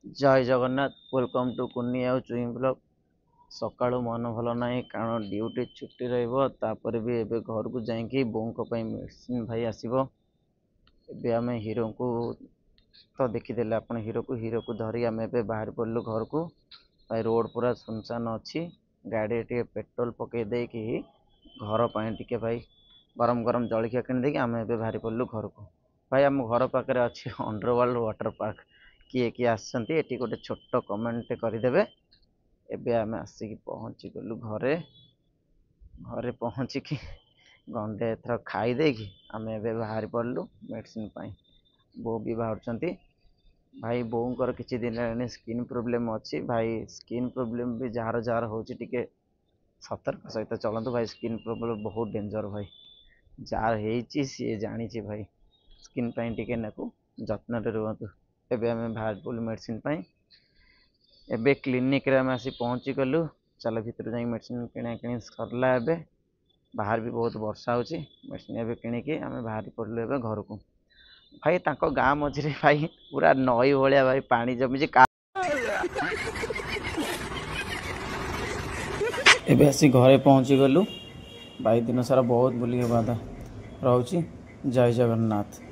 जय Jagannath welcome to कुन्नी आउ चुई ब्लॉग। सकाळु मन भल ना कारण ड्यूटी छुट्टी रही भी एबे घर को जाकि बों मेडिसिन भाई आसो। एबे आम हीरो को तो देखीदे आप हीरो को धरी आम ए बाहर पड़लु घर को। भाई रोड पूरा सुनसान अच्छी गाड़ी टे पेट्रोल पकई देकी घर टे भाई गरम गरम जलखिया कि आम ए बाहर पड़लु घर को। भाई आम घर पाखे अच्छी अंडरवर्ल्ड वाटर पार्क किए किए आसछंती गोटे छोट कमेंट करदे। एबे आम आसिक पहुँची गलु घरे घरे पहुँचिकी गंडे एथर खाईदे कि आम ए बाहर पड़लु मेडिसिन बो भी बाहर भाई बोर किसी दिन स्किन प्रोब्लेम अच्छी भाई स्किन प्रोब्लेम भी जार जार हो सतर्क सहित चलतु भाई स्किन प्रोब्लेम बहुत डेंजर भाई जार सी जानी भाई स्किन टे नाकू जत्न रुहतु। एबे आम बाहर पड़लु मेडिसिन एबे क्लिनिक रे आम आसी पहुँची गलु चल भर जा मेडिसिन किଣା कि सरला। एबे बाहर भी बहुत वर्षा हो मेडिसिन एबे किणिकी आम बाहर पड़लु एबे घर को। भाई तांको गाँ मझे भाई पूरा नई भाया भाई पानी जमी एबे आसी घरे पहुँची गलु भाई दिन सारा बहुत बुलिक बाधा रोची। जय जगन्नाथ।